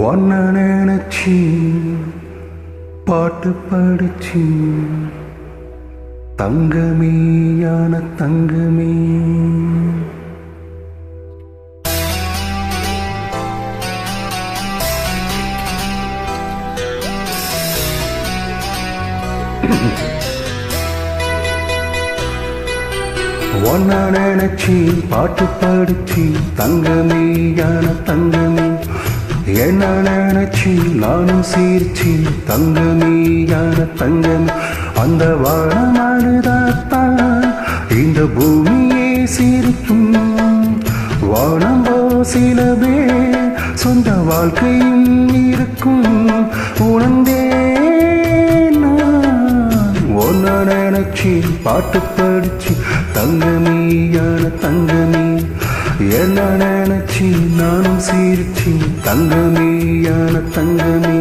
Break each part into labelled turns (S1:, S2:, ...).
S1: ஒன்ன நினைச்சி பாட்டு படிச்சு தங்கமேயான தங்கமே ஒன்ன நினைச்சி பாட்டு படிச்சு தங்கமேயான தங்கமே என்ன நினைச்சி நானும் சீர்ச்சி தங்கமேயான தங்கமே அந்த வானமானதான் இந்த பூமியே சிரிக்கும் வானம் சிலவே சொந்த வாழ்க்கையும் இருக்கும் உணர்ந்தே ஒன்ன நினைச்சி பாட்டு படிச்சு தங்கமேயான தங்கமே என்ன நினைச்சி நானும் சீர்ச்சி தங்கமேயான தங்கமே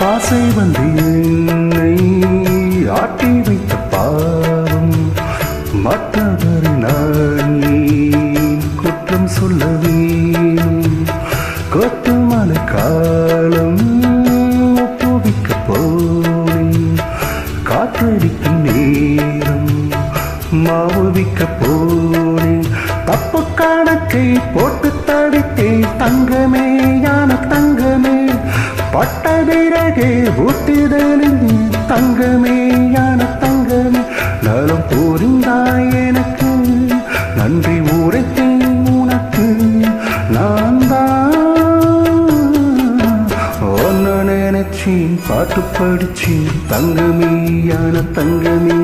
S1: ஆசை வந்து என்னை ஆட்டி வைத்த பாவம் மற்றவரை நான் குற்றம் சொல்ல வேணும் கொத்து மழை காலம் ஒப்புவிக்க போனேன் காற்றடிக்கும் நேரம் மாவுவிக்க போனேன் தப்பு கணக்கை போட்டு தடித்தேன் தங்கமேயான தங்கமே பட்ட பிறகே ஊட்டுதலில் தங்கமேயான தங்கமே நலம் புரிந்தாய் எனக்கு நன்றி உரைத்தேன் உனக்கு நான் தான் ஒன்ன நினைச்சி பாட்டு படிச்சு தங்கமேயான தங்கமே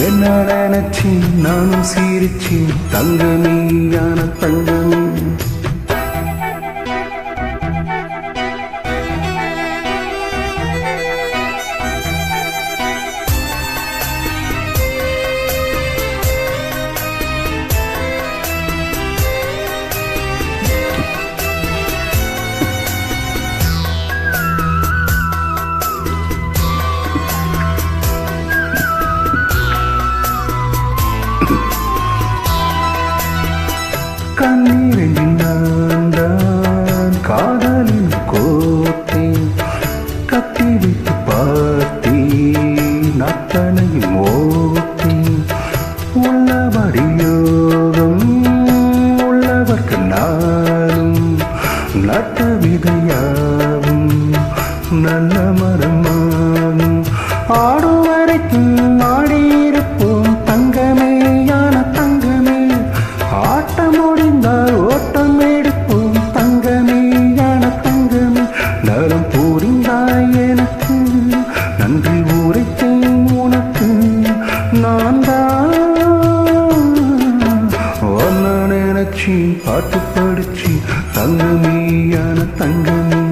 S1: என்ன நினைச்சி நானும் சீரிச்சு தங்கமேயான தங்கமே கண்ணீரில் நான் தான் காதலின் கோத்தேன் கத்தி வைத்து பார்த்தேன் அத்தனையும் ஓத்தேன் உள்ளபடி யோகம் உள்ளவர்க்கு நானும் நட்ட விதையாகும் நல்ல மரமாகும் ஆடும் வரைக்கும் ஆடியிருப்போம் தங்கமேயான தங்கமே ஆட்டம் முடிந்தால் ஓட்டம் எடுப்போம் தங்கமேயான தங்கமே நலம் புரிந்தாய் எனக்கு நன்றி உரைத்தேன் உனக்கு நான் தான் ஒன்ன நினைச்சி பாட்டு படிச்சு தங்கமேயான தங்கமே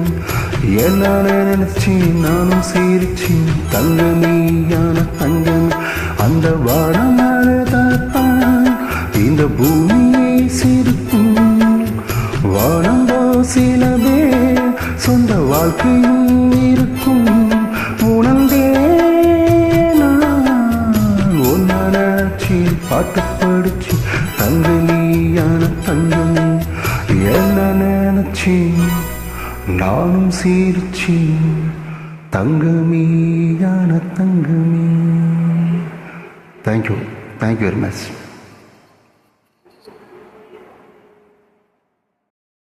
S1: என்ன நினைச்சி நானும் சீரிச்சு தங்கமேயான தங்கமே அந்த வானமானதான் இந்த பூமியை சிரிக்கும் வானம் சிலவே சொந்த வாழ்க்கையும் இருக்கும் உணர்ந்தே ஒன்ன நினைச்சி பாட்டு படிச்சு தங்கமேயான தங்கமே என்ன நினைச்சி நானும் சீர்ச்சி தங்கமேயான தங்கமே. Thank you very much.